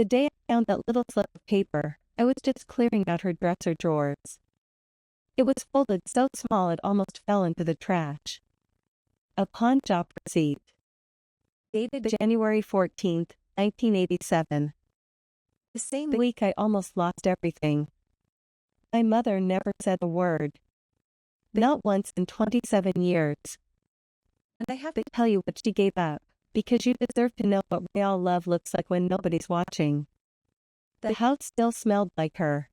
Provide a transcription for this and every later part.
The day I found that little slip of paper, I was just clearing out her dresser drawers. It was folded so small it almost fell into the trash. A pawn shop receipt. Dated January 14th, 1987. The same week I almost lost everything. My mother never said a word. Not once in 27 years. And I have to tell you what she gave up, because you deserve to know what real love looks like when nobody's watching. The house still smelled like her.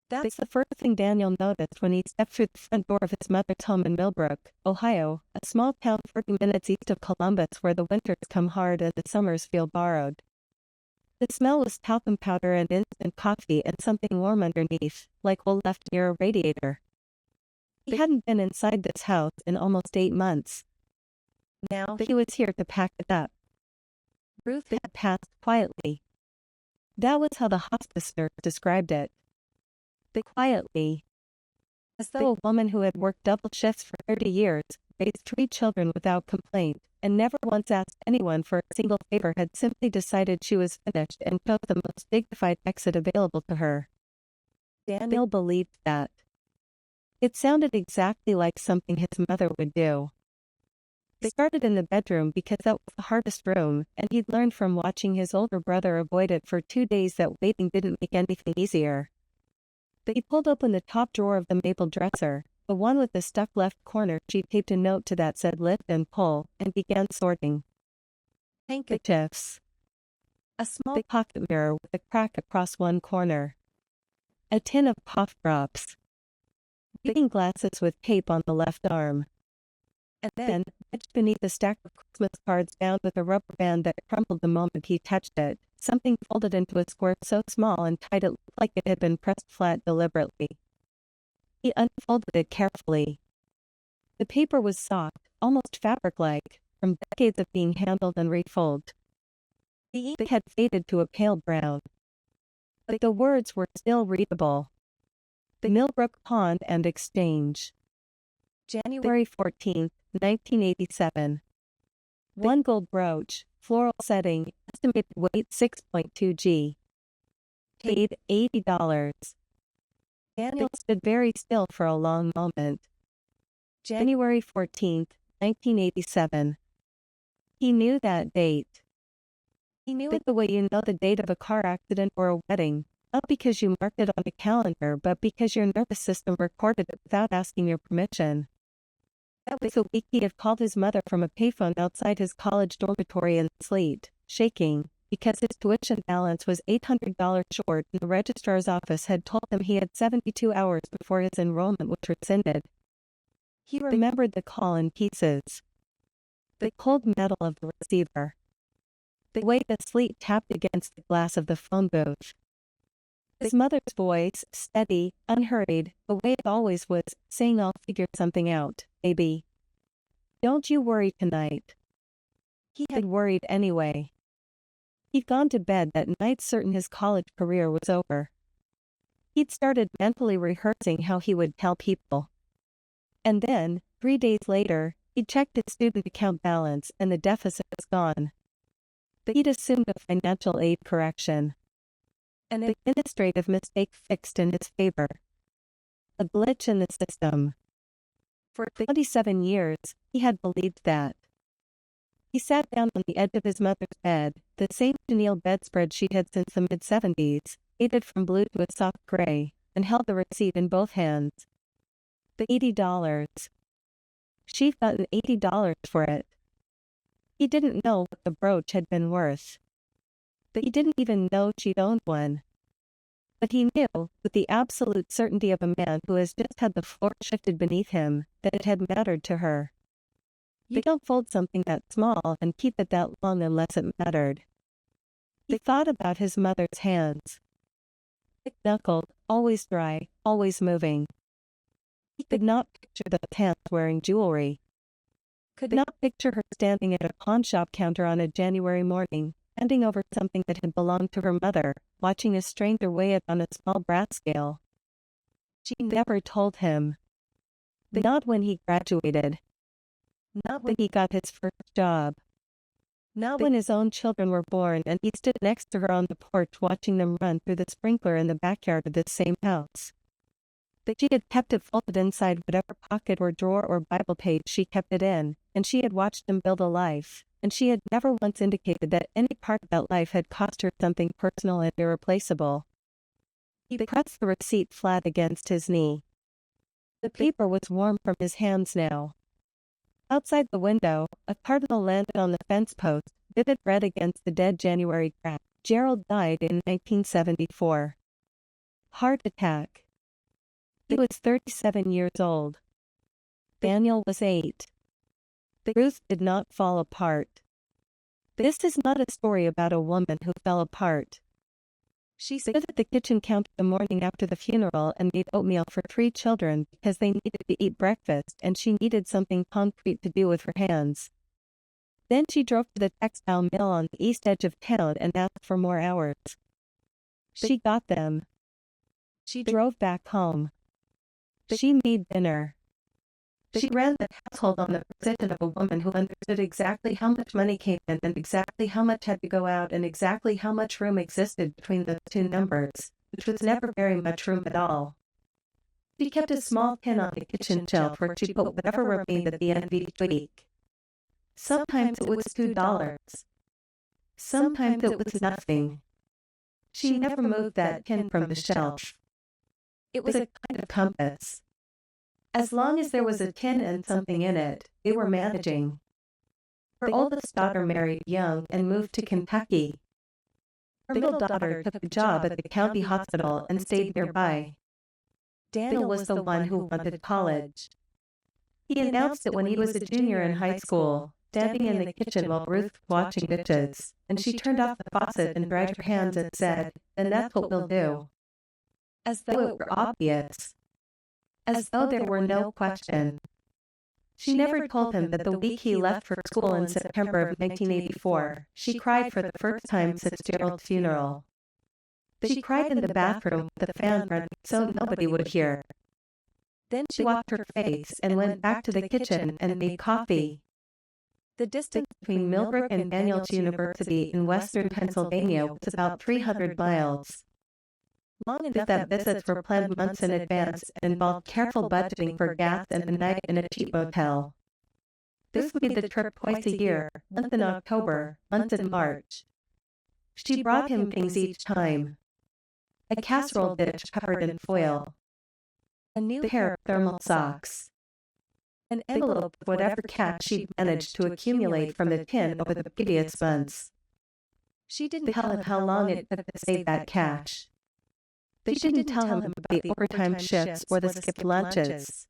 That's the first thing Daniel noticed when he stepped through the front door of his mother's home in Millbrook, Ohio, a small town 40 minutes east of Columbus where the winters come hard and the summers feel borrowed. The smell was talcum powder and instant coffee and something warm underneath, like wool left near a radiator. He hadn't been inside this house in almost 8 months. Now he was here to pack it up. Ruth had passed quietly. That was how the hospice nurse described it. Quietly. As though a woman who had worked double shifts for 30 years, raised 3 children without complaint, and never once asked anyone for a single favor had simply decided she was finished and chose the most dignified exit available to her. Daniel believed that. It sounded exactly like something his mother would do. They started in the bedroom because that was the hardest room, and he'd learned from watching his older brother avoid it for 2 days that waiting didn't make anything easier. He pulled open the top drawer of the maple dresser, the one with the stuck left corner. She taped a note to that said lift and pull, and began sorting. Handkerchiefs. A small pocket mirror with a crack across one corner. A tin of cough drops. Reading glasses with tape on the left arm. And then, wedged beneath a stack of Christmas cards bound with a rubber band that crumpled the moment he touched it, something folded into a square so small and tight it looked like it had been pressed flat deliberately. He unfolded it carefully. The paper was soft, almost fabric-like, from decades of being handled and refolded. The ink had faded to a pale brown. But the words were still readable. The Millbrook Pawn and Exchange. January 14th, 1987. 1 gold brooch, floral setting, estimated weight 6.2 g. Paid $80. Daniel stood very still for a long moment. January 14th, 1987. He knew that date. He knew it the way you know the date of a car accident or a wedding, not because you marked it on a calendar but because your nervous system recorded it without asking your permission. That was the week he had called his mother from a payphone outside his college dormitory in the sleet, shaking, because his tuition balance was $800 short and the registrar's office had told him he had 72 hours before his enrollment was rescinded. He remembered the call in pieces. The cold metal of the receiver. The way the sleet tapped against the glass of the phone booth. His mother's voice, steady, unhurried, the way it always was, saying I'll figure something out, baby. Don't you worry tonight. He had worried anyway. He'd gone to bed that night certain his college career was over. He'd started mentally rehearsing how he would tell people. And then, 3 days later, he'd checked his student account balance and the deficit was gone. But he'd assumed a financial aid correction. An administrative mistake fixed in his favor. A glitch in the system. For 27 years, he had believed that. He sat down on the edge of his mother's bed, the same chenille bedspread she'd had since the mid-70s, faded from blue to a soft gray, and held the receipt in both hands. The $80. She'd gotten $80 for it. He didn't know what the brooch had been worth. But he didn't even know she'd owned one. But he knew, with the absolute certainty of a man who has just had the floor shifted beneath him, that it had mattered to her. You don't fold something that small and keep it that long unless it mattered. He thought about his mother's hands. Thick-knuckled, always dry, always moving. He could not picture those hands wearing jewelry. Could not picture her standing at a pawn shop counter on a January morning, handing over something that had belonged to her mother, watching a stranger weigh it on a small brass scale. She never told him. Not when he graduated. Not when he got his first job. Not when his own children were born and he stood next to her on the porch watching them run through the sprinkler in the backyard of this same house. That she had kept it folded inside whatever pocket or drawer or Bible page she kept it in, and she had watched him build a life, and she had never once indicated that any part of that life had cost her something personal and irreplaceable. He pressed the receipt flat against his knee. The paper was warm from his hands now. Outside the window, a cardinal landed on the fence post, vivid red against the dead January grass. Gerald died in 1974. Heart attack. He was 37 years old. Daniel was 8. Ruth did not fall apart. This is not a story about a woman who fell apart. She stood at the kitchen counter the morning after the funeral and made oatmeal for 3 children because they needed to eat breakfast and she needed something concrete to do with her hands. Then she drove to the textile mill on the east edge of town and asked for more hours. She got them. She drove back home. She made dinner. She ran the household on the position of a woman who understood exactly how much money came in and exactly how much had to go out and exactly how much room existed between those two numbers, which was never very much room at all. She kept a small tin on the kitchen shelf where she put whatever remained at the end of each week. Sometimes it was $2. Sometimes it was nothing. She never moved that tin from the shelf. It was a kind of compass. As long as there was a tin and something in it, they were managing. Her oldest daughter married young and moved to Kentucky. Her middle daughter took a job at the county hospital and stayed nearby. Daniel was the one who wanted college. He announced it when he was a junior in high school, standing in the kitchen while Ruth was washing dishes, and she turned off the faucet and dried her hands and said, "Then that's what we'll do." As though it were obvious. As though there were no question. She never told him that the week he left for school in September of 1984, she cried for the first time since Gerald's funeral. She cried in the bathroom with the fan running so nobody would hear. Then she washed her face and went back to the kitchen and made coffee. The distance between Millbrook and Daniels University in western Pennsylvania was about 300 miles. Long enough that visits were planned months in advance and involved careful budgeting for gas and a night in a cheap motel. This would be the trip twice a year, once in October, once in March. She brought him things each time. A casserole dish covered in foil. A new pair of thermal socks. An envelope of whatever cash she'd managed to accumulate from the tin over the previous months. She didn't tell him how long it took to save that cash. She didn't tell him about the overtime shifts or the skipped lunches.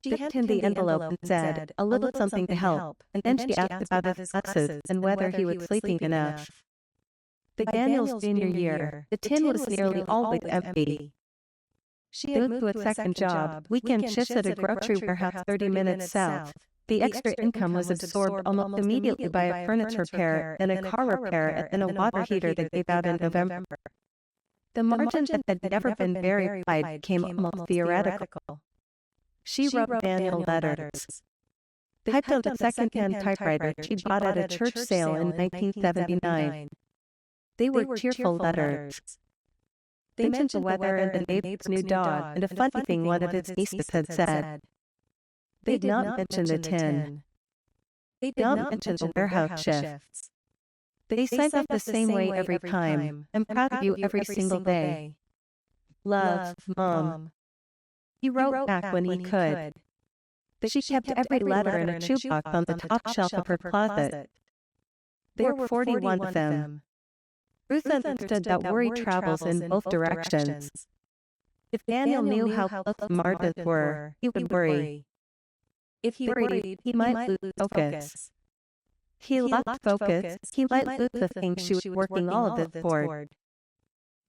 She handed him the envelope and said, "A little something to help," and then she asked about his classes and whether he was sleeping enough. The Daniels' junior year, the tin was nearly always empty. She had moved to a second job, weekend shifts at a grocery warehouse 30 minutes south. The extra income was absorbed almost immediately by a furnace repair, then a car repair, and then a water heater that gave out in November. The margins that had never been very wide became almost theoretical. She wrote Daniel letters. Typed on a second-hand typewriter she bought at a church sale in 1979. They were cheerful letters. They mentioned the weather and the neighbor's new dog and a funny thing one of his nieces had said. They did not mention the tin. They did not mention the warehouse shifts. They signed off the same way every time. "I'm proud of you every single day. Love, Mom." He wrote back when he could. She kept every letter in a shoebox on the top shelf of her closet. There were 41 of them. Ruth understood that worry travels in both directions. If Daniel knew how close the margins were, he would worry. If he worried, he might lose focus. If he lost focus, he might lose the thing she was working all of this toward.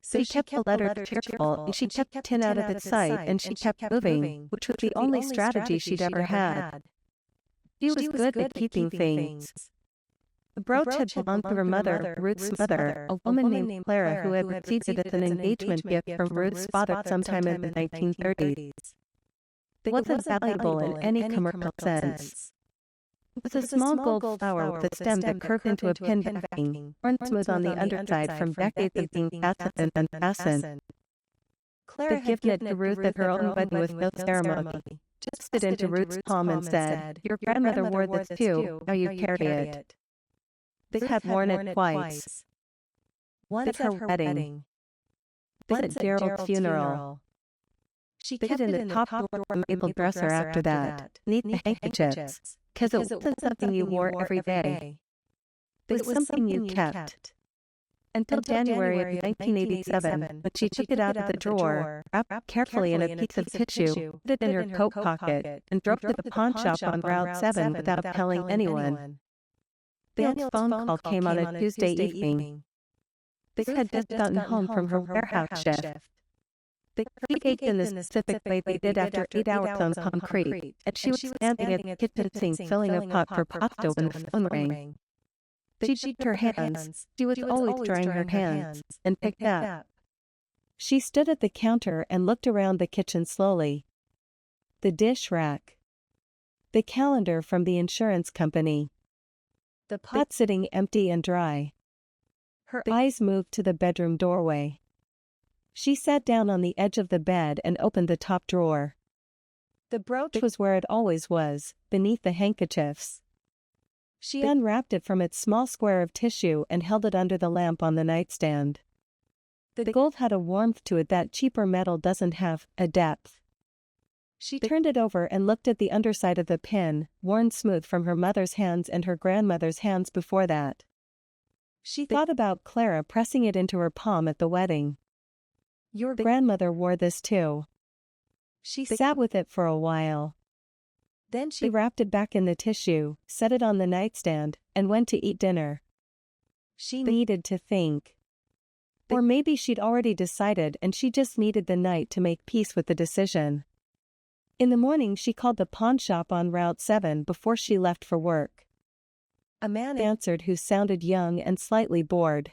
So she kept the letter cheerful, and she kept the tin out of its sight, and she kept moving, which was the only strategy she'd ever had. She was good at keeping things. The brooch had belonged to her mother, Ruth's mother, a woman named Clara who had received it as an engagement gift from Ruth's father sometime in the 1930s. It wasn't valuable in any commercial sense. It was a small gold flower with a stem that curved into a pin backing, worn smooth on the underside from decades of being fastened and unfastened. Clara They'd had given it to Ruth at her own wedding with no ceremony. Just put it into Ruth's palm and said, "Your grandmother wore this too, now you carry it." They had worn it twice. Once at her wedding. Once at Gerald's funeral. She They kept hid it in the top drawer of the maple dresser after that, neath the handkerchiefs, because it wasn't something you wore every day. It was something you kept. Until January of 1987, when she took it out of the drawer, wrapped carefully in a piece of tissue, put it in her coat pocket, and drove to the pawn shop on Route 7 without telling anyone. Daniel's phone call came on a Tuesday evening. They had just gotten home from her warehouse shift. They created in the specific way they did after 8 hours on concrete, and she was standing at the kitchen sink filling a pot for pasta when the phone rang. She dipped her hands. She was always drying her hands, and picked up. She stood at the counter and looked around the kitchen slowly. The dish rack. The calendar from the insurance company. The pot sitting empty and dry. Her eyes moved to the bedroom doorway. She sat down on the edge of the bed and opened the top drawer. The brooch was where it always was, beneath the handkerchiefs. She unwrapped it from its small square of tissue and held it under the lamp on the nightstand. The gold had a warmth to it that cheaper metal doesn't have, a depth. She turned it over and looked at the underside of the pin, worn smooth from her mother's hands and her grandmother's hands before that. She thought about Clara pressing it into her palm at the wedding. Your grandmother wore this too. She sat with it for a while. Then she wrapped it back in the tissue, set it on the nightstand, and went to eat dinner. She needed to think. Or maybe she'd already decided and she just needed the night to make peace with the decision. In the morning she called the pawn shop on Route 7 before she left for work. A man answered who sounded young and slightly bored.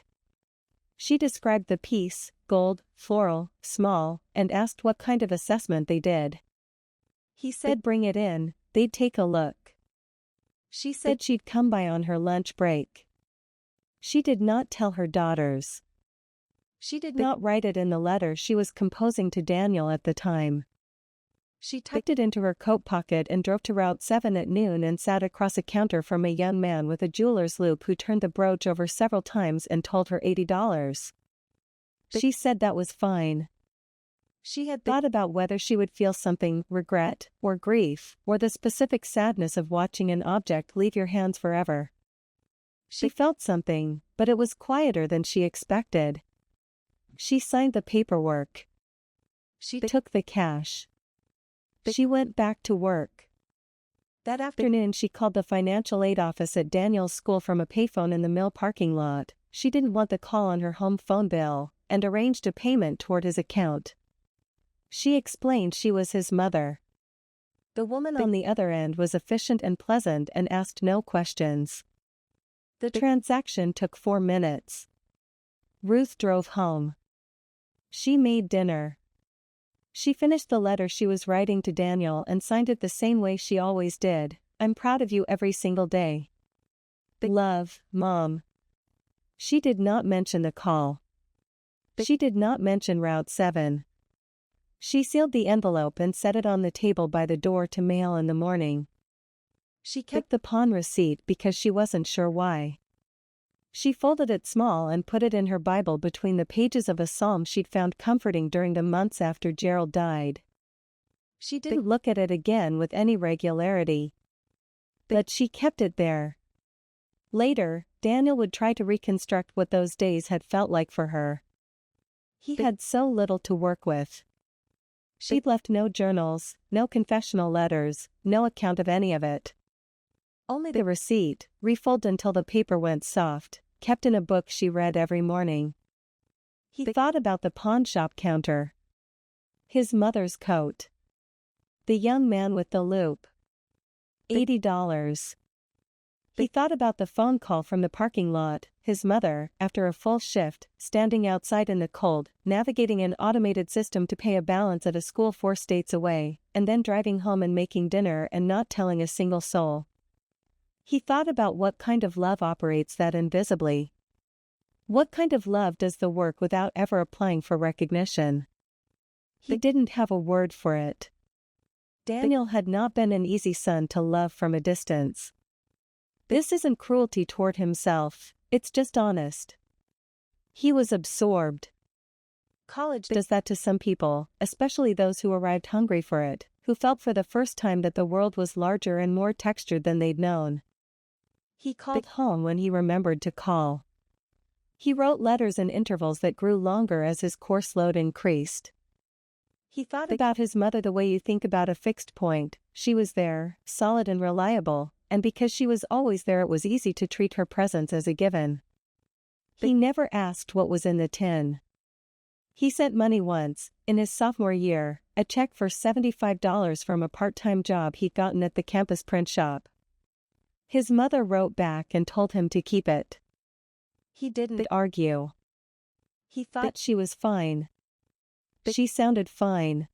She described the piece, gold, floral, small, and asked what kind of assessment they did. He said bring it in, they'd take a look. She said she'd come by on her lunch break. She did not tell her daughters. She did not write it in the letter she was composing to Daniel at the time. She tucked it into her coat pocket and drove to Route 7 at noon and sat across a counter from a young man with a jeweler's loupe who turned the brooch over several times and told her $80. She said that was fine. She had thought about whether she would feel something, regret, or grief, or the specific sadness of watching an object leave your hands forever. She felt something, but it was quieter than she expected. She signed the paperwork. She took the cash. She went back to work. That afternoon she called the financial aid office at Daniel's school from a payphone in the mill parking lot. She didn't want the call on her home phone bill, and arranged a payment toward his account. She explained she was his mother. The woman on the other end was efficient and pleasant and asked no questions. The transaction took 4 minutes. Ruth drove home. She made dinner. She finished the letter she was writing to Daniel and signed it the same way she always did. I'm proud of you every single day. Love, Mom. She did not mention the call. She did not mention Route 7. She sealed the envelope and set it on the table by the door to mail in the morning. She kept the pawn receipt because she wasn't sure why. She folded it small and put it in her Bible between the pages of a psalm she'd found comforting during the months after Gerald died. She didn't look at it again with any regularity. But she kept it there. Later, Daniel would try to reconstruct what those days had felt like for her. He had so little to work with. She'd left no journals, no confessional letters, no account of any of it. Only the receipt, refolded until the paper went soft, kept in a book she read every morning. He thought about the pawn shop counter. His mother's coat. The young man with the loupe. $80. He thought about the phone call from the parking lot, his mother, after a full shift, standing outside in the cold, navigating an automated system to pay a balance at a school 4 states away, and then driving home and making dinner and not telling a single soul. He thought about what kind of love operates that invisibly. What kind of love does the work without ever applying for recognition? He didn't have a word for it. Daniel had not been an easy son to love from a distance. This isn't cruelty toward himself, it's just honest. He was absorbed. College does that to some people, especially those who arrived hungry for it, who felt for the first time that the world was larger and more textured than they'd known. He called home when he remembered to call. He wrote letters in intervals that grew longer as his course load increased. He thought about his mother the way you think about a fixed point. She was there, solid and reliable, and because she was always there it was easy to treat her presence as a given. He never asked what was in the tin. He sent money once, in his sophomore year, a check for $75 from a part-time job he'd gotten at the campus print shop. His mother wrote back and told him to keep it. He didn't argue. He thought that she was fine. She sounded fine.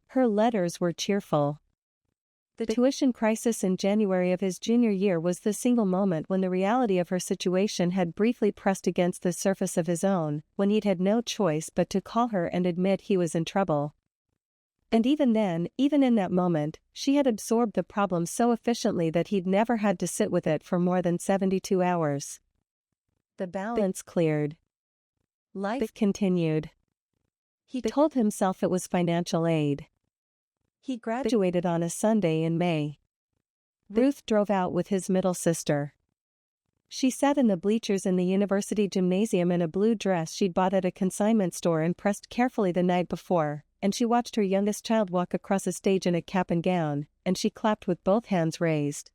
Her letters were cheerful. The tuition crisis in January of his junior year was the single moment when the reality of her situation had briefly pressed against the surface of his own, when he'd had no choice but to call her and admit he was in trouble. And even then, even in that moment, she had absorbed the problem so efficiently that he'd never had to sit with it for more than 72 hours. The balance cleared. Life continued. He told himself it was financial aid. He graduated on a Sunday in May. Ruth drove out with his middle sister. She sat in the bleachers in the university gymnasium in a blue dress she'd bought at a consignment store and pressed carefully the night before, and she watched her youngest child walk across a stage in a cap and gown, and she clapped with both hands raised.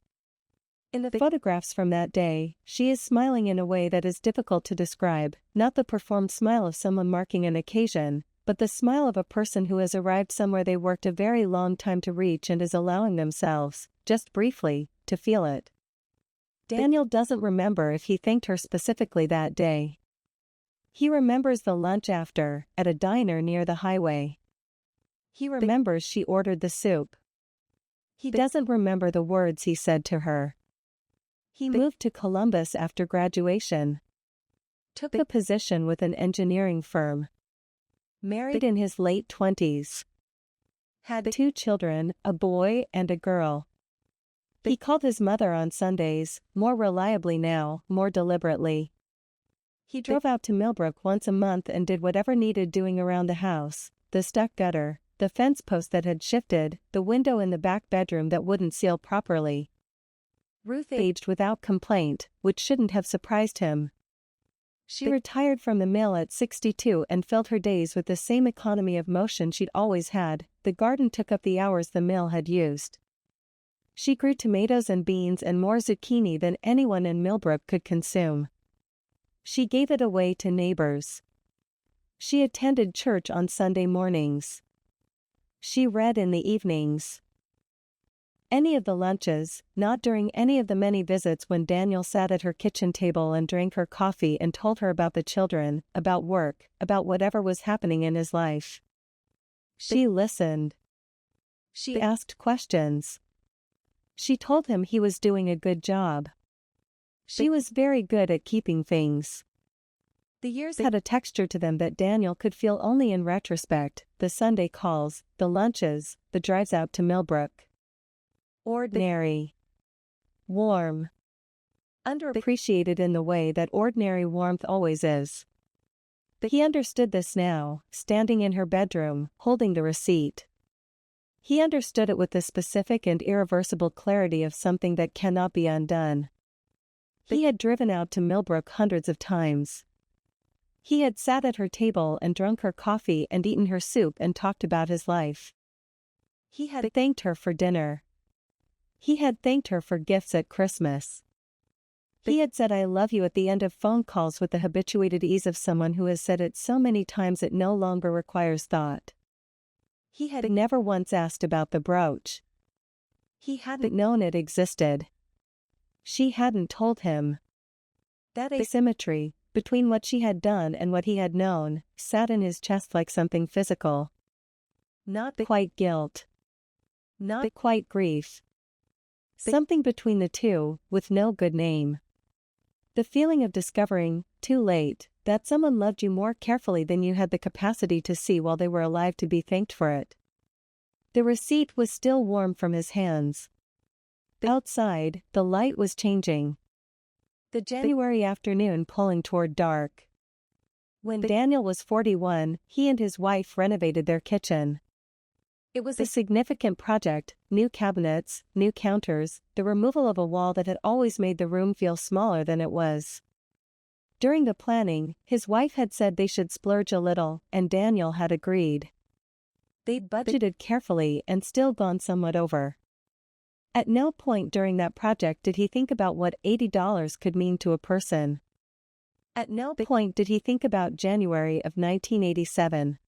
In the photographs from that day, she is smiling in a way that is difficult to describe, not the performed smile of someone marking an occasion, but the smile of a person who has arrived somewhere they worked a very long time to reach and is allowing themselves, just briefly, to feel it. Daniel doesn't remember if he thanked her specifically that day. He remembers the lunch after, at a diner near the highway. He remembers she ordered the soup. He doesn't remember the words he said to her. He moved to Columbus after graduation. Took a position with an engineering firm. Married in his late 20s. Had 2 children, a boy and a girl. He called his mother on Sundays, more reliably now, more deliberately. He drove out to Millbrook once a month and did whatever needed doing around the house, the stuck gutter, the fence post that had shifted, the window in the back bedroom that wouldn't seal properly. Ruth aged without complaint, which shouldn't have surprised him. She retired from the mill at 62 and filled her days with the same economy of motion she'd always had. The garden took up the hours the mill had used. She grew tomatoes and beans and more zucchini than anyone in Millbrook could consume. She gave it away to neighbors. She attended church on Sunday mornings. She read in the evenings. Any of the lunches, not during any of the many visits when Daniel sat at her kitchen table and drank her coffee and told her about the children, about work, about whatever was happening in his life. She listened. She asked questions. She told him he was doing a good job. She was very good at keeping things. The years had a texture to them that Daniel could feel only in retrospect, the Sunday calls, the lunches, the drives out to Millbrook. Ordinary. Warm. Underappreciated in the way that ordinary warmth always is. He understood this now, standing in her bedroom, holding the receipt. He understood it with the specific and irreversible clarity of something that cannot be undone. He had driven out to Millbrook hundreds of times. He had sat at her table and drunk her coffee and eaten her soup and talked about his life. He had thanked her for dinner. He had thanked her for gifts at Christmas. He had said "I love you" at the end of phone calls with the habituated ease of someone who has said it so many times it no longer requires thought. He had never once asked about the brooch. He hadn't known it existed. She hadn't told him. That asymmetry, between what she had done and what he had known, sat in his chest like something physical. Not quite guilt. Not quite grief. Something between the two, with no good name. The feeling of discovering, too late, that someone loved you more carefully than you had the capacity to see while they were alive to be thanked for it. The receipt was still warm from his hands. Outside, the light was changing. The January afternoon pulling toward dark. When Daniel was 41, he and his wife renovated their kitchen. It was a significant project: new cabinets, new counters, the removal of a wall that had always made the room feel smaller than it was. During the planning, his wife had said they should splurge a little, and Daniel had agreed. They'd budgeted carefully and still gone somewhat over. At no point during that project did he think about what $80 could mean to a person. At no point did he think about January of 1987.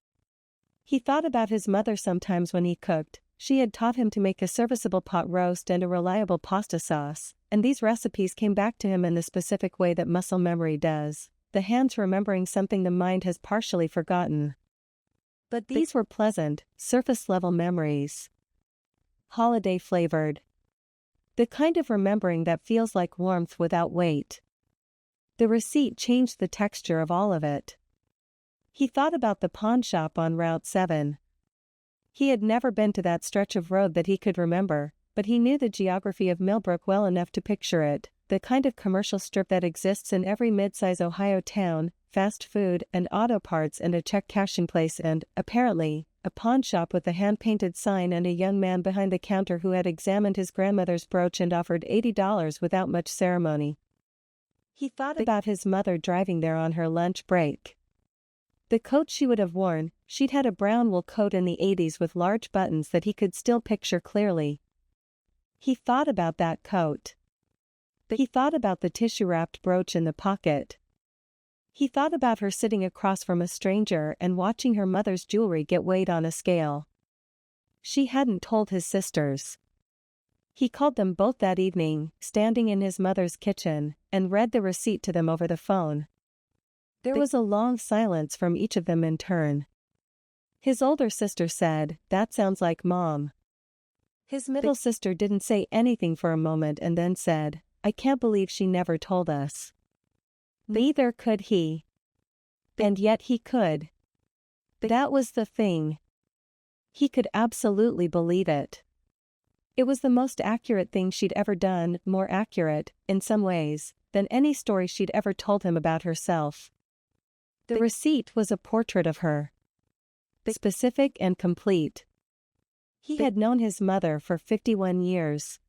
He thought about his mother sometimes when he cooked. She had taught him to make a serviceable pot roast and a reliable pasta sauce, and these recipes came back to him in the specific way that muscle memory does, the hands remembering something the mind has partially forgotten. But these were pleasant, surface-level memories. Holiday-flavored. The kind of remembering that feels like warmth without weight. The receipt changed the texture of all of it. He thought about the pawn shop on Route 7. He had never been to that stretch of road that he could remember, but he knew the geography of Millbrook well enough to picture it, the kind of commercial strip that exists in every mid-size Ohio town: fast food and auto parts and a check cashing place and, apparently, a pawn shop with a hand-painted sign and a young man behind the counter who had examined his grandmother's brooch and offered $80 without much ceremony. He thought about his mother driving there on her lunch break. The coat she would have worn: she'd had a brown wool coat in the 80s with large buttons that he could still picture clearly. He thought about that coat. He thought about the tissue-wrapped brooch in the pocket. He thought about her sitting across from a stranger and watching her mother's jewelry get weighed on a scale. She hadn't told his sisters. He called them both that evening, standing in his mother's kitchen, and read the receipt to them over the phone. There was a long silence from each of them in turn. His older sister said, "That sounds like Mom." His middle sister didn't say anything for a moment and then said, "I can't believe she never told us." Neither could he. And yet he could. That was the thing. He could absolutely believe it. It was the most accurate thing she'd ever done, more accurate, in some ways, than any story she'd ever told him about herself. The receipt was a portrait of her. Specific and complete. He had known his mother for 51 years.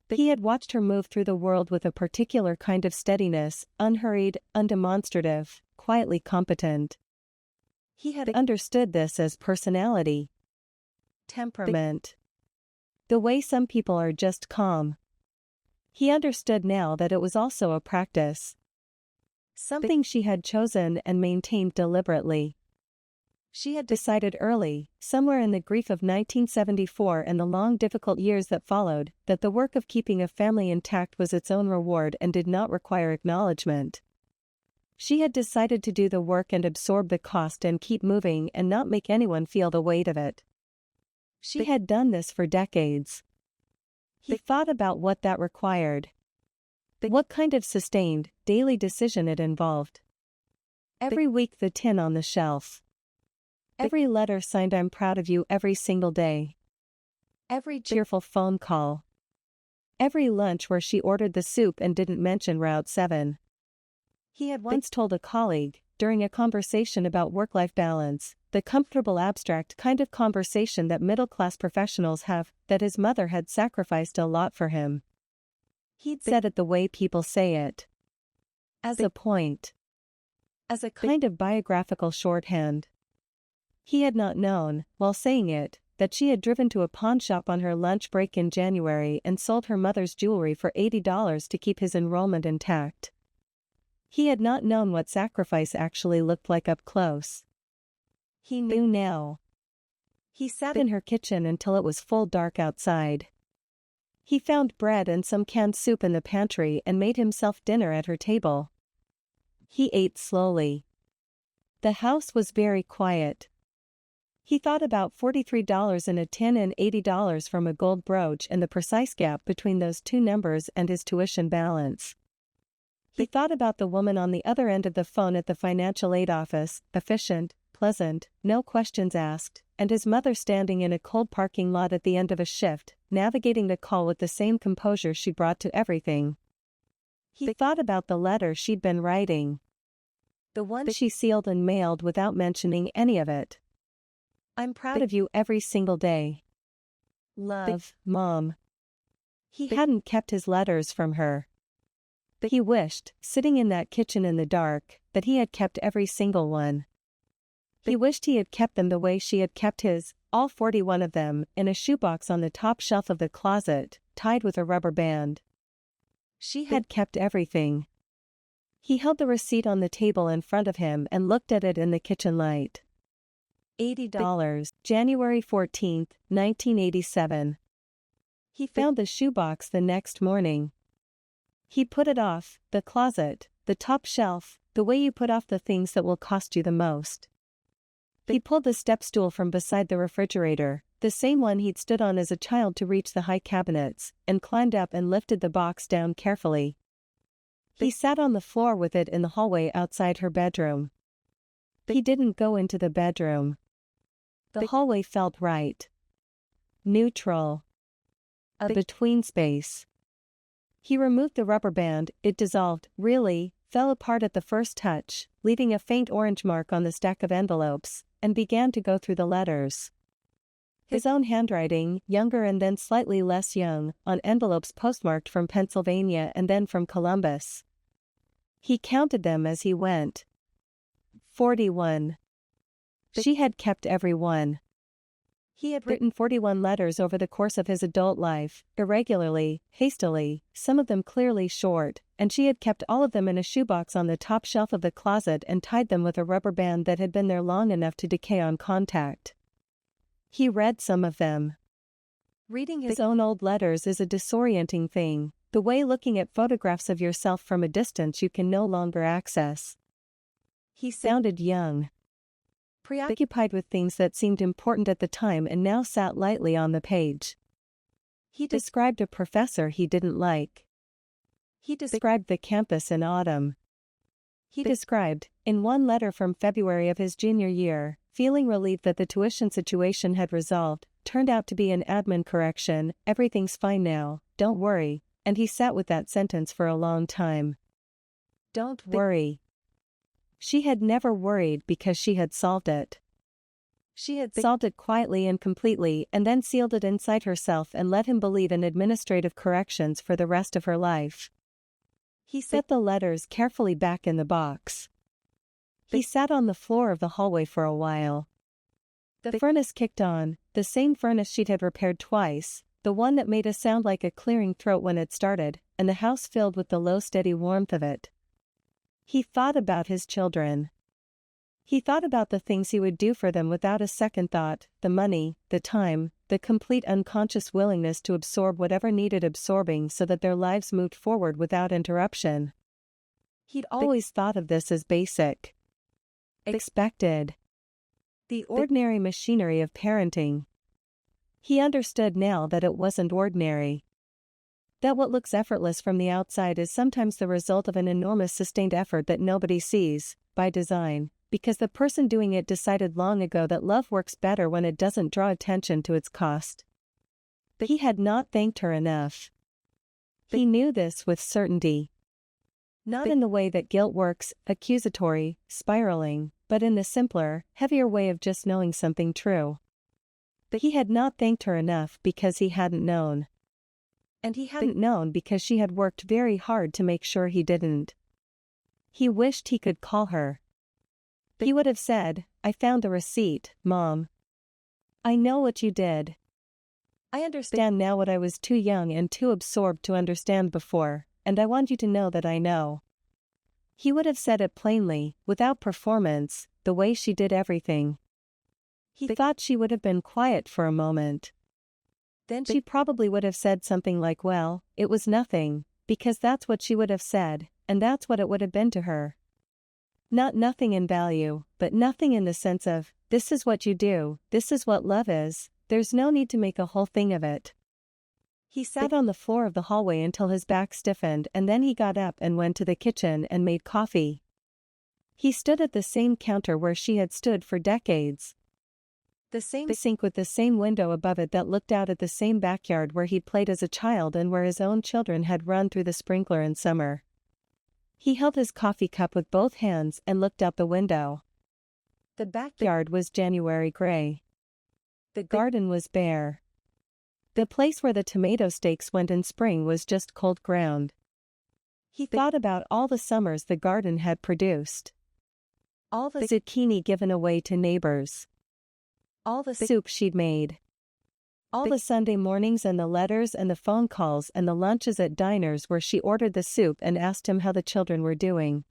He had watched her move through the world with a particular kind of steadiness, unhurried, undemonstrative, quietly competent. He had understood this as personality. Temperament. The way some people are just calm. He understood now that it was also a practice. Something she had chosen and maintained deliberately. She had decided early, somewhere in the grief of 1974 and the long difficult years that followed, that the work of keeping a family intact was its own reward and did not require acknowledgement. She had decided to do the work and absorb the cost and keep moving and not make anyone feel the weight of it. She had done this for decades. He thought about what that required. What kind of sustained, daily decision it involved. Every week the tin on the shelf. Every letter signed "I'm proud of you" every single day. Every cheerful phone call. Every lunch where she ordered the soup and didn't mention Route 7. He had once told a colleague, during a conversation about work-life balance, the comfortable abstract kind of conversation that middle-class professionals have, that his mother had sacrificed a lot for him. He'd said it the way people say it. As a point. As a kind of biographical shorthand. He had not known, while saying it, that she had driven to a pawn shop on her lunch break in January and sold her mother's jewelry for $80 to keep his enrollment intact. He had not known what sacrifice actually looked like up close. He knew now. He sat in her kitchen until it was full dark outside. He found bread and some canned soup in the pantry and made himself dinner at her table. He ate slowly. The house was very quiet. He thought about $43 in a tin and $80 from a gold brooch and the precise gap between those two numbers and his tuition balance. He thought about the woman on the other end of the phone at the financial aid office, efficient, pleasant, no questions asked, and his mother standing in a cold parking lot at the end of a shift, navigating the call with the same composure she brought to everything. He thought about the letter she'd been writing. The one she sealed and mailed without mentioning any of it. I'm proud of you every single day. Love, Mom. He hadn't kept his letters from her. He wished, sitting in that kitchen in the dark, that he had kept every single one. He wished he had kept them the way she had kept his, all 41 of them, in a shoebox on the top shelf of the closet, tied with a rubber band. She had kept everything. He held the receipt on the table in front of him and looked at it in the kitchen light. $80, January 14, 1987. He found the shoebox the next morning. He put it off, the closet, the top shelf, the way you put off the things that will cost you the most. He pulled the step stool from beside the refrigerator, the same one he'd stood on as a child to reach the high cabinets, and climbed up and lifted the box down carefully. He sat on the floor with it in the hallway outside her bedroom. He didn't go into the bedroom. The hallway felt right. Neutral. A between space. He removed the rubber band, it dissolved, really, fell apart at the first touch, leaving a faint orange mark on the stack of envelopes, and began to go through the letters. His own handwriting, younger and then slightly less young, on envelopes postmarked from Pennsylvania and then from Columbus. He counted them as he went. 41. She had kept every one. He had written 41 letters over the course of his adult life, irregularly, hastily, some of them clearly short, and she had kept all of them in a shoebox on the top shelf of the closet and tied them with a rubber band that had been there long enough to decay on contact. He read some of them. Reading his own old letters is a disorienting thing, the way looking at photographs of yourself from a distance you can no longer access. He sounded young. Preoccupied with things that seemed important at the time and now sat lightly on the page. He described a professor he didn't like. He described the campus in autumn. He described, in one letter from February of his junior year, feeling relieved that the tuition situation had resolved, turned out to be an admin correction, everything's fine now, don't worry, and he sat with that sentence for a long time. Don't worry. She had never worried because she had solved it. She had solved it quietly and completely and then sealed it inside herself and let him believe in administrative corrections for the rest of her life. He set the letters carefully back in the box. He sat on the floor of the hallway for a while. The furnace kicked on, the same furnace she'd had repaired twice, the one that made a sound like a clearing throat when it started, and the house filled with the low steady warmth of it. He thought about his children. He thought about the things he would do for them without a second thought, the money, the time, the complete unconscious willingness to absorb whatever needed absorbing so that their lives moved forward without interruption. He'd always thought of this as basic. Expected. The ordinary machinery of parenting. He understood now that it wasn't ordinary. That what looks effortless from the outside is sometimes the result of an enormous sustained effort that nobody sees, by design, because the person doing it decided long ago that love works better when it doesn't draw attention to its cost. He had not thanked her enough. He knew this with certainty. Not in the way that guilt works, accusatory, spiraling, but in the simpler, heavier way of just knowing something true. He had not thanked her enough because he hadn't known. And he hadn't known because she had worked very hard to make sure he didn't. He wished he could call her. He would have said, I found the receipt, Mom. I know what you did. I understand now what I was too young and too absorbed to understand before, and I want you to know that I know. He would have said it plainly, without performance, the way she did everything. He thought she would have been quiet for a moment. Then she probably would have said something like, well, it was nothing, because that's what she would have said, and that's what it would have been to her. Not nothing in value, but nothing in the sense of, this is what you do, this is what love is, there's no need to make a whole thing of it. He sat on the floor of the hallway until his back stiffened, and then he got up and went to the kitchen and made coffee. He stood at the same counter where she had stood for decades. The sink with the same window above it that looked out at the same backyard where he'd played as a child and where his own children had run through the sprinkler in summer. He held his coffee cup with both hands and looked out the window. The backyard was January gray. The garden was bare. The place where the tomato stakes went in spring was just cold ground. He thought about all the summers the garden had produced. All the zucchini given away to neighbors. All the soup she'd made. All the Sunday mornings and the letters and the phone calls and the lunches at diners where she ordered the soup and asked him how the children were doing.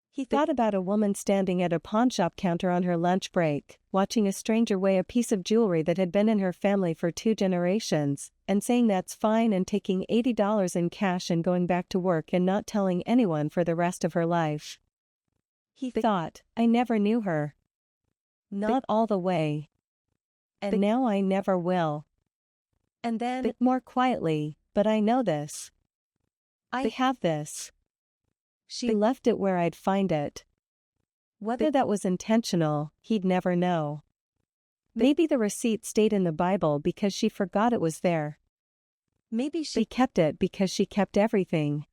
He thought about a woman standing at a pawnshop counter on her lunch break, watching a stranger weigh a piece of jewelry that had been in her family for 2 generations, and saying that's fine and taking $80 in cash and going back to work and not telling anyone for the rest of her life. He thought, I never knew her. Not all the way. And now I never will. And then, more quietly, but I know this. I have this. She left it where I'd find it. Whether that was intentional, he'd never know. Maybe the receipt stayed in the Bible because she forgot it was there. Maybe she kept it because she kept everything.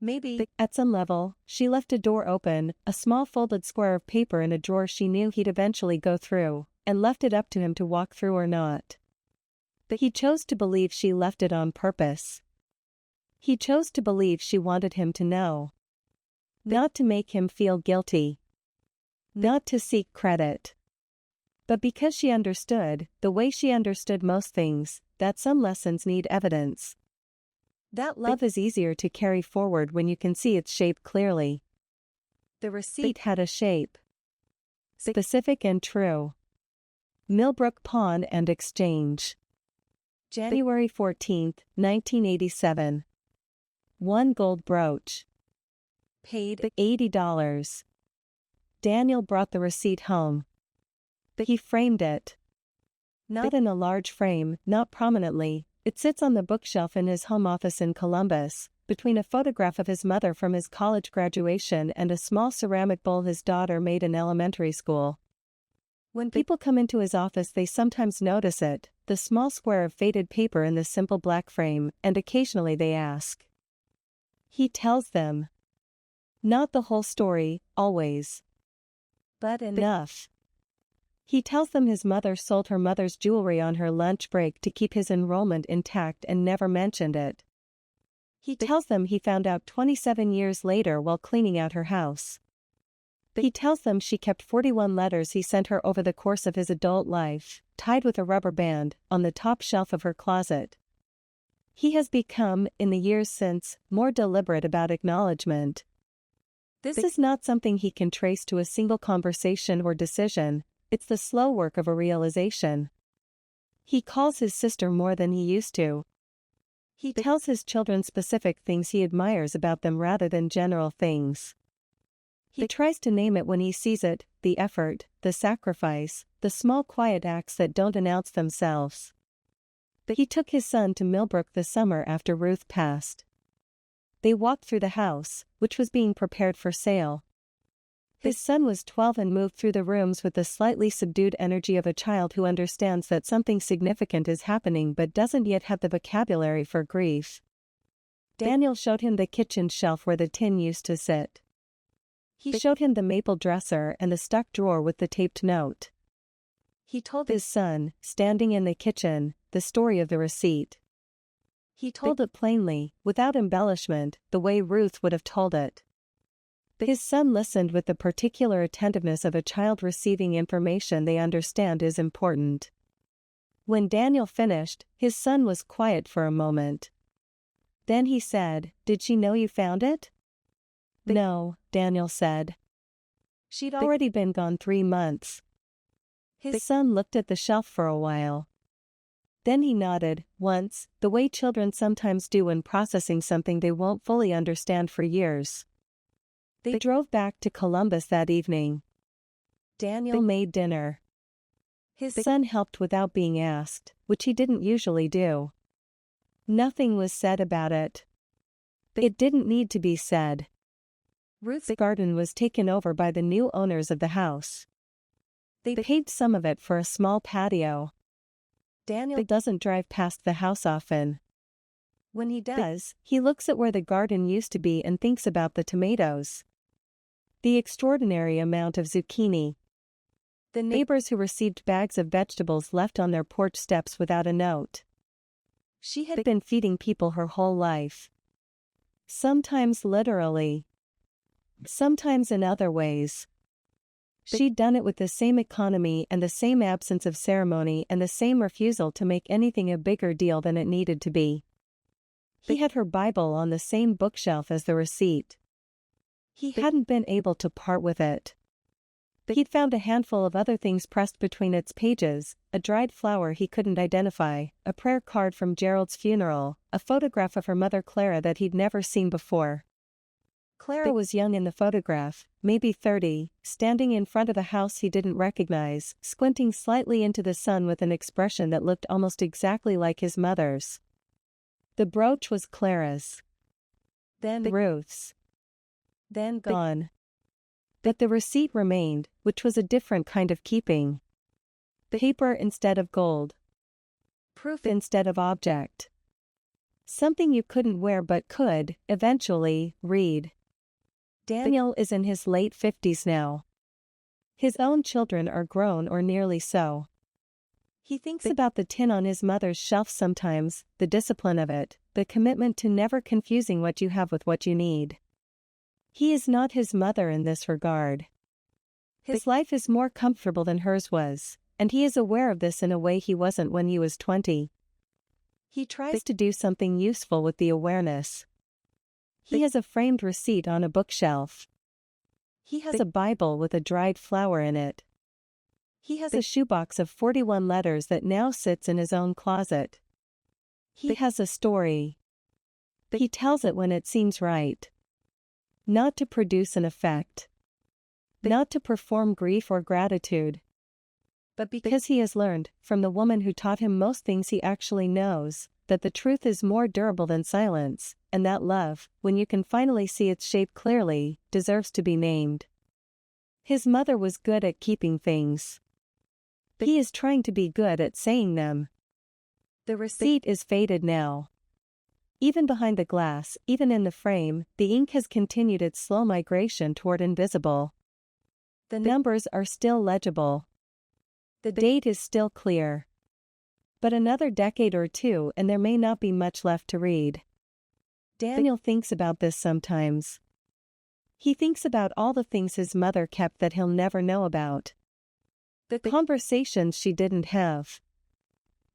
Maybe, at some level, she left a door open, a small folded square of paper in a drawer she knew he'd eventually go through, and left it up to him to walk through or not. But he chose to believe she left it on purpose. He chose to believe she wanted him to know. Not to make him feel guilty. Not to seek credit. But because she understood, the way she understood most things, that some lessons need evidence. That love is easier to carry forward when you can see its shape clearly. The receipt had a shape. Specific and true. Millbrook Pawn and Exchange. January 14, 1987. 1 gold brooch. Paid $80. Daniel brought the receipt home. He framed it. Not in a large frame, not prominently. It sits on the bookshelf in his home office in Columbus, between a photograph of his mother from his college graduation and a small ceramic bowl his daughter made in elementary school. When people come into his office they sometimes notice it, the small square of faded paper in the simple black frame, and occasionally they ask. He tells them. Not the whole story, always. But enough. He tells them his mother sold her mother's jewelry on her lunch break to keep his enrollment intact and never mentioned it. He tells them he found out 27 years later while cleaning out her house. He tells them she kept 41 letters he sent her over the course of his adult life, tied with a rubber band, on the top shelf of her closet. He has become, in the years since, more deliberate about acknowledgement. This is not something he can trace to a single conversation or decision. It's the slow work of a realization. He calls his sister more than he used to. He tells his children specific things he admires about them rather than general things. He tries to name it when he sees it, the effort, the sacrifice, the small quiet acts that don't announce themselves. He took his son to Millbrook the summer after Ruth passed. They walked through the house, which was being prepared for sale. His son was 12 and moved through the rooms with the slightly subdued energy of a child who understands that something significant is happening but doesn't yet have the vocabulary for grief. Daniel showed him the kitchen shelf where the tin used to sit. He showed him the maple dresser and the stuck drawer with the taped note. He told his son, standing in the kitchen, the story of the receipt. He told it plainly, without embellishment, the way Ruth would have told it. His son listened with the particular attentiveness of a child receiving information they understand is important. When Daniel finished, his son was quiet for a moment. Then he said, "Did she know you found it?" "No," Daniel said. "She'd already been gone 3 months." His son looked at the shelf for a while. Then he nodded, once, the way children sometimes do when processing something they won't fully understand for years. They drove back to Columbus that evening. Daniel made dinner. his Son helped without being asked, which he didn't usually do. Nothing was said about it. It didn't need to be said. Ruth's Garden was taken over by the new owners of the house. They paid some of it for a small patio. Daniel Doesn't drive past the house often. when he does, He looks at where the garden used to be and thinks about the tomatoes. The extraordinary amount of zucchini. the Neighbors who received bags of vegetables left on their porch steps without a note. she had Been feeding people her whole life. Sometimes literally. Sometimes in other ways. She'd done it with the same economy and the same absence of ceremony and the same refusal to make anything a bigger deal than it needed to be. He had her Bible on the same bookshelf as the receipt. He hadn't been able to part with it. He'd found a handful of other things pressed between its pages, a dried flower he couldn't identify, a prayer card from Gerald's funeral, a photograph of her mother Clara that he'd never seen before. Clara was young in the photograph, maybe 30, standing in front of a house he didn't recognize, squinting slightly into the sun with an expression that looked almost exactly like his mother's. The brooch was Clara's. then Ruth's. then Gone. But the receipt remained, which was a different kind of keeping. Paper instead of gold. proof Instead of object. Something you couldn't wear but could, eventually, read. Daniel is in his late 50s now. His own children are grown or nearly so. He thinks about the tin on his mother's shelf sometimes, the discipline of it, the commitment to never confusing what you have with what you need. He is not his mother in this regard. His life is more comfortable than hers was, and he is aware of this in a way he wasn't when he was 20. He tries to do something useful with the awareness. He has a framed receipt on a bookshelf. He has a Bible with a dried flower in it. He has a shoebox of 41 letters that now sits in his own closet. He has a story. He tells it when it seems right. Not to produce an effect. Not to perform grief or gratitude. But because he has learned, from the woman who taught him most things he actually knows, that the truth is more durable than silence, and that love, when you can finally see its shape clearly, deserves to be named. His mother was good at keeping things. He is trying to be good at saying them. The receipt is faded now. Even behind the glass, even in the frame, the ink has continued its slow migration toward invisible. The numbers are still legible. The date is still clear. But another decade or two and there may not be much left to read. Daniel thinks about this sometimes. He thinks about all the things his mother kept that he'll never know about. The conversations she didn't have.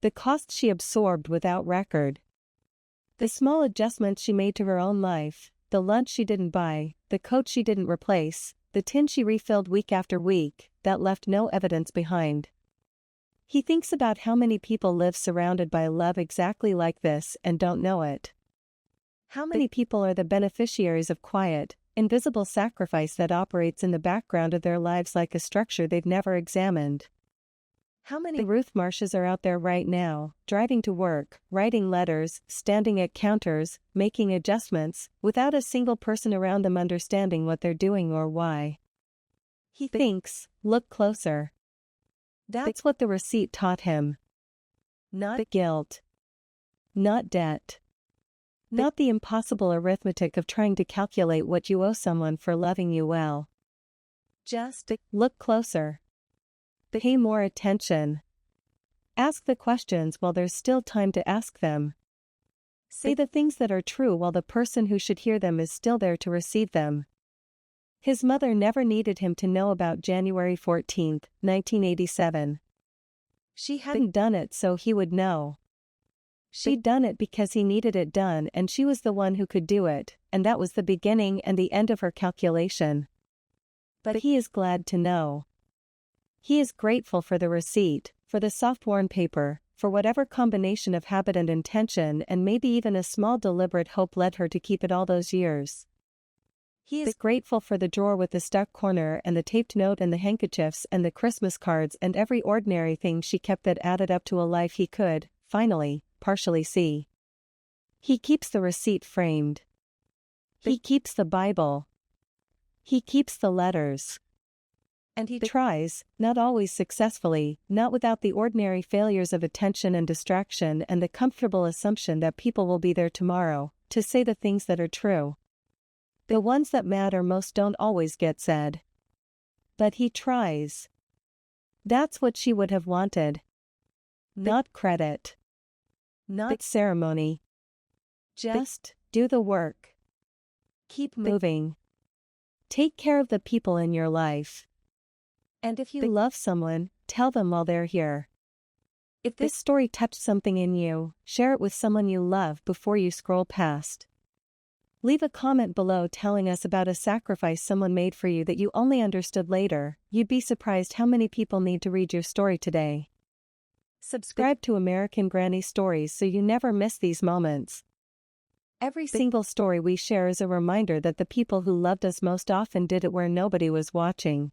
The costs she absorbed without record. The small adjustments she made to her own life, the lunch she didn't buy, the coat she didn't replace, the tin she refilled week after week, that left no evidence behind. He thinks about how many people live surrounded by love exactly like this and don't know it. How many people are the beneficiaries of quiet, invisible sacrifice that operates in the background of their lives like a structure they've never examined. How many Ruth Marshes are out there right now, driving to work, writing letters, standing at counters, making adjustments, without a single person around them understanding what they're doing or why. He thinks, look closer. That's what the receipt taught him. Not guilt. Not debt. Not the impossible arithmetic of trying to calculate what you owe someone for loving you well. Just look closer. Pay more attention. Ask the questions while there's still time to ask them. Say the things that are true while the person who should hear them is still there to receive them. His mother never needed him to know about January 14, 1987. She hadn't done it so he would know. She'd done it because he needed it done and she was the one who could do it, and that was the beginning and the end of her calculation. But he is glad to know. He is grateful for the receipt, for the soft-worn paper, for whatever combination of habit and intention and maybe even a small deliberate hope led her to keep it all those years. He is is grateful for the drawer with the stuck corner and the taped note and the handkerchiefs and the Christmas cards and every ordinary thing she kept that added up to a life he could, finally, partially see. He keeps the receipt framed. He keeps the Bible. He keeps the letters. and he Tries, not always successfully, not without the ordinary failures of attention and distraction and the comfortable assumption that people will be there tomorrow, to say the things that are true. The ones that matter most don't always get said. But he tries. That's what she would have wanted. Not credit. Not ceremony. Just do the work. keep Moving. Take care of the people in your life. And if You you love someone, tell them while they're here. if This story touched something in you, share it with someone you love before you scroll past. Leave a comment below telling us about a sacrifice someone made for you that you only understood later. You'd be surprised how many people need to read your story today. Subscribe to American Granny Stories so you never miss these moments. Every single story we share is a reminder that the people who loved us most often did it where nobody was watching.